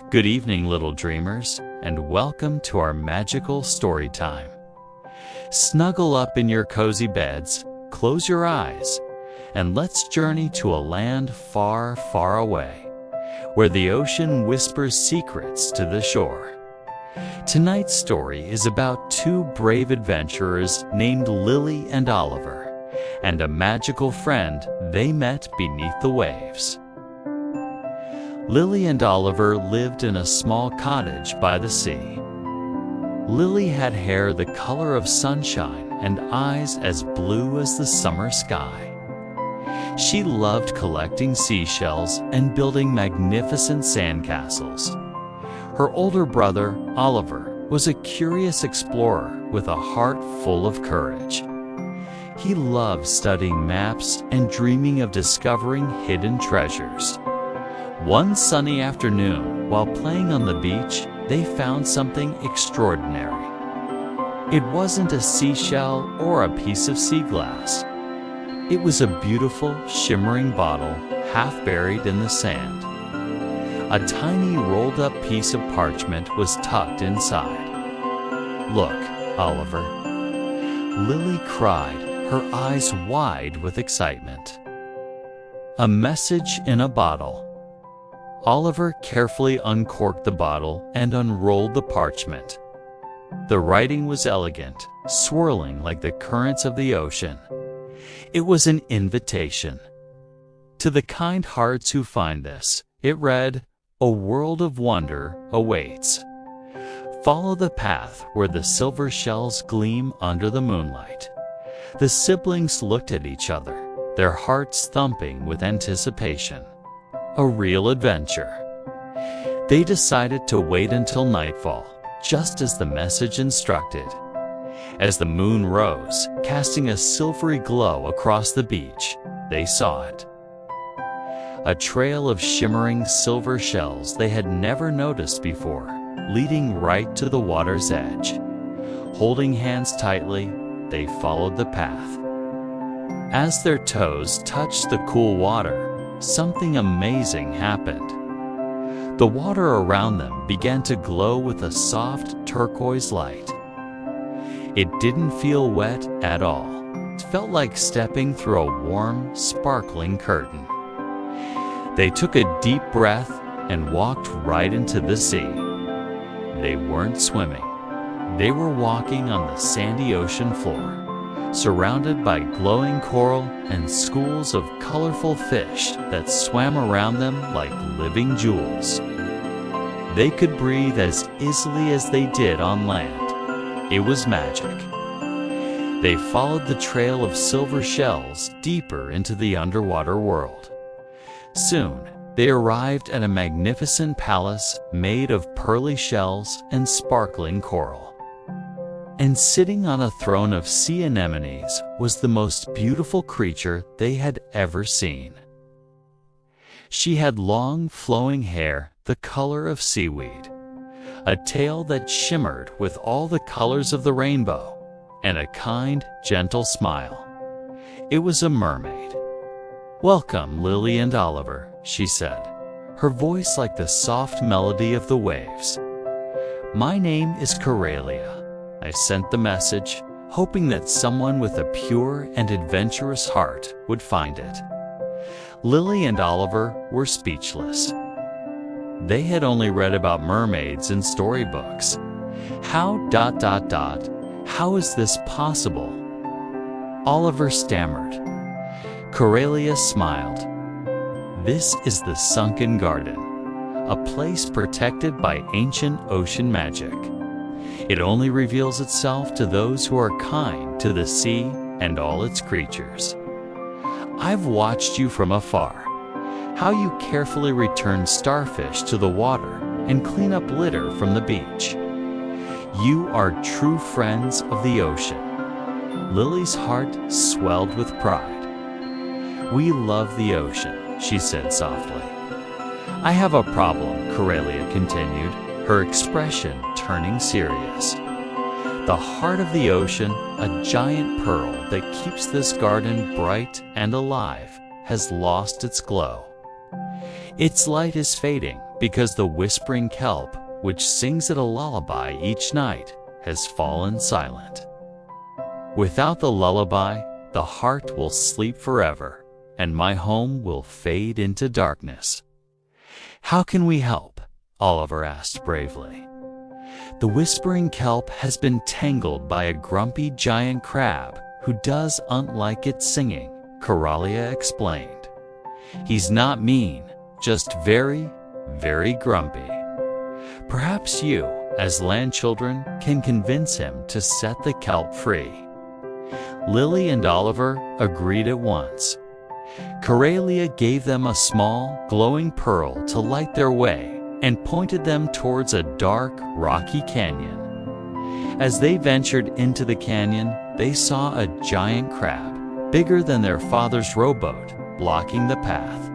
Good evening, little dreamers, and welcome to our magical story time. Snuggle up in your cozy beds, close your eyes, and let's journey to a land far, far away, where the ocean whispers secrets to the shore. Tonight's story is about two brave adventurers named Lily and Oliver, and a magical friend they met beneath the waves. Lily and Oliver lived in a small cottage by the sea. Lily had hair the color of sunshine and eyes as blue as the summer sky. She loved collecting seashells and building magnificent sandcastles. Her older brother, Oliver, was a curious explorer with a heart full of courage. He loved studying maps and dreaming of discovering hidden treasures. One sunny afternoon, while playing on the beach, they found something extraordinary. It wasn't a seashell or a piece of sea glass. It was a beautiful, shimmering bottle, half buried in the sand. A tiny rolled-up piece of parchment was tucked inside. "Look, Oliver," Lily cried, her eyes wide with excitement. A message in a bottle. Oliver carefully uncorked the bottle and unrolled the parchment. The writing was elegant, swirling like the currents of the ocean. It was an invitation. To the kind hearts who find this, it read, "A world of wonder awaits. Follow the path where the silver shells gleam under the moonlight." The siblings looked at each other, their hearts thumping with anticipation. A real adventure. They decided to wait until nightfall, just as the message instructed. As the moon rose, casting a silvery glow across the beach, they saw it. A trail of shimmering silver shells they had never noticed before, leading right to the water's edge. Holding hands tightly, they followed the path. As their toes touched the cool water, something amazing happened. The water around them began to glow with a soft turquoise light. It didn't feel wet at all. It felt like stepping through a warm, sparkling curtain. They took a deep breath and walked right into the sea. They weren't swimming. They were walking on the sandy ocean floor, surrounded by glowing coral and schools of colorful fish that swam around them like living jewels. They could breathe as easily as they did on land. It was magic. They followed the trail of silver shells deeper into the underwater world. Soon, they arrived at a magnificent palace made of pearly shells and sparkling coral. And sitting on a throne of sea anemones was the most beautiful creature they had ever seen. She had long, flowing hair the color of seaweed, a tail that shimmered with all the colors of the rainbow, and a kind, gentle smile. It was a mermaid. "Welcome, Lily and Oliver," she said, her voice like the soft melody of the waves. "My name is Coralia. I sent the message, hoping that someone with a pure and adventurous heart would find it." Lily and Oliver were speechless. They had only read about mermaids in storybooks. How is this possible? Oliver stammered. Coralia smiled. "This is the Sunken Garden, a place protected by ancient ocean magic. It only reveals itself to those who are kind to the sea and all its creatures. I've watched you from afar, how you carefully return starfish to the water and clean up litter from the beach. You are true friends of the ocean." Lily's heart swelled with pride. "We love the ocean," she said softly. "I have a problem," Coralia continued, her expression turning serious. "The heart of the ocean, a giant pearl that keeps this garden bright and alive, has lost its glow. Its light is fading because the whispering kelp, which sings it a lullaby each night, has fallen silent. Without the lullaby, the heart will sleep forever, and my home will fade into darkness. How can we help? Oliver asked bravely. The whispering kelp has been tangled by a grumpy giant crab who doesn't like its singing, Coralia explained. He's not mean, just very, very grumpy. Perhaps you, as land children, can convince him to set the kelp free. Lily and Oliver agreed at once. Coralia gave them a small, glowing pearl to light their way and pointed them towards a dark, rocky canyon. As they ventured into the canyon, they saw a giant crab, bigger than their father's rowboat, blocking the path.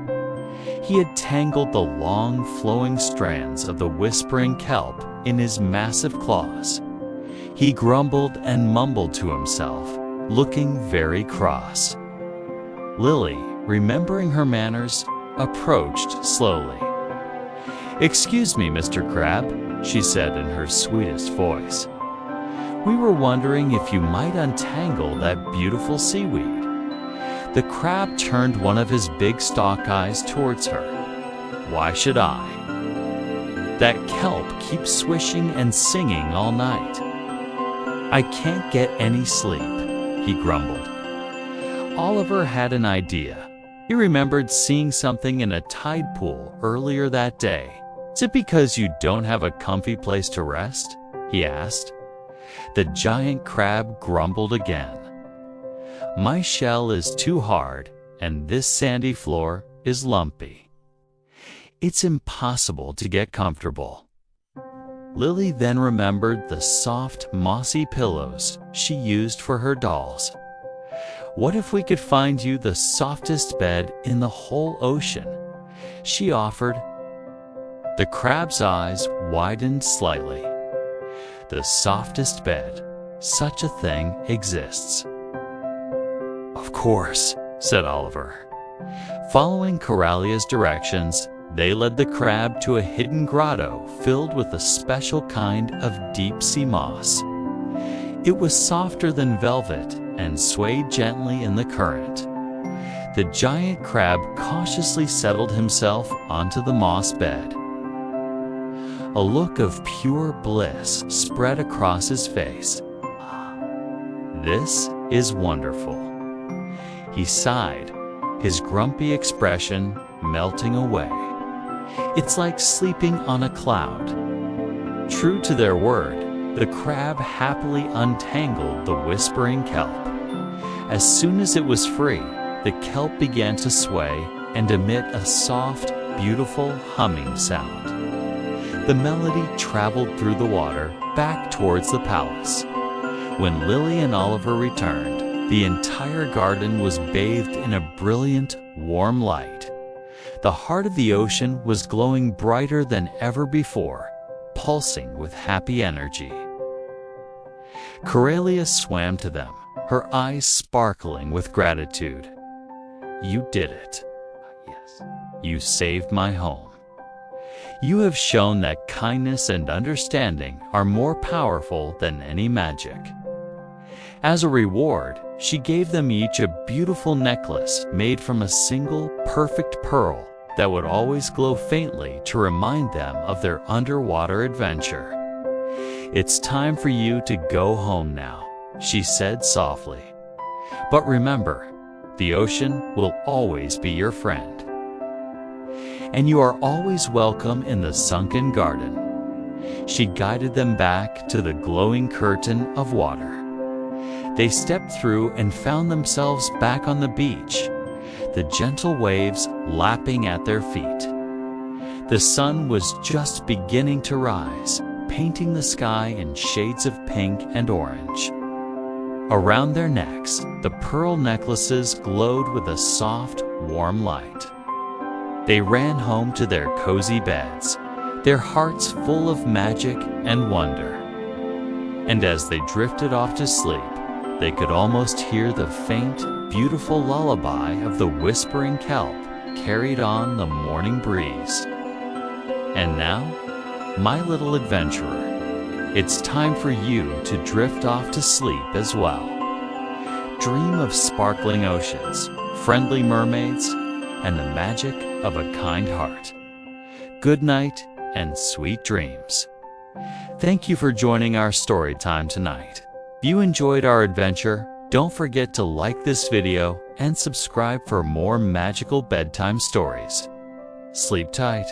He had tangled the long, flowing strands of the whispering kelp in his massive claws. He grumbled and mumbled to himself, looking very cross. Lily, remembering her manners, approached slowly. "Excuse me, Mr. Crab," she said in her sweetest voice. "We were wondering if you might untangle that beautiful seaweed." The crab turned one of his big stalk eyes towards her. "Why should I? That kelp keeps swishing and singing all night. I can't get any sleep," he grumbled. Oliver had an idea. He remembered seeing something in a tide pool earlier that day. "Is it because you don't have a comfy place to rest?" he asked. The giant crab grumbled again. "My shell is too hard, and this sandy floor is lumpy. It's impossible to get comfortable." Lily then remembered the soft, mossy pillows she used for her dolls. "What if we could find you the softest bed in the whole ocean?" she offered. The crab's eyes widened slightly. "The softest bed, such a thing exists." "Of course," said Oliver. Following Coralia's directions, they led the crab to a hidden grotto filled with a special kind of deep-sea moss. It was softer than velvet and swayed gently in the current. The giant crab cautiously settled himself onto the moss bed. A look of pure bliss spread across his face. "This is wonderful." He sighed, his grumpy expression melting away. "It's like sleeping on a cloud." True to their word, the crab happily untangled the whispering kelp. As soon as it was free, the kelp began to sway and emit a soft, beautiful humming sound. The melody traveled through the water back towards the palace. When Lily and Oliver returned, the entire garden was bathed in a brilliant, warm light. The heart of the ocean was glowing brighter than ever before, pulsing with happy energy. Coralia swam to them, her eyes sparkling with gratitude. "You did it. Yes, you saved my home. You have shown that kindness and understanding are more powerful than any magic." As a reward, she gave them each a beautiful necklace made from a single, perfect pearl that would always glow faintly to remind them of their underwater adventure. "It's time for you to go home now," she said softly. "But remember, the ocean will always be your friend. And you are always welcome in the sunken garden." She guided them back to the glowing curtain of water. They stepped through and found themselves back on the beach, the gentle waves lapping at their feet. The sun was just beginning to rise, painting the sky in shades of pink and orange. Around their necks, the pearl necklaces glowed with a soft, warm light. They ran home to their cozy beds, their hearts full of magic and wonder. And as they drifted off to sleep, they could almost hear the faint, beautiful lullaby of the whispering kelp carried on the morning breeze. And now, my little adventurer, it's time for you to drift off to sleep as well. Dream of sparkling oceans, friendly mermaids, and the magic of a kind heart. Good night and sweet dreams. Thank you for joining our story time tonight. If you enjoyed our adventure, don't forget to like this video and subscribe for more magical bedtime stories. Sleep tight.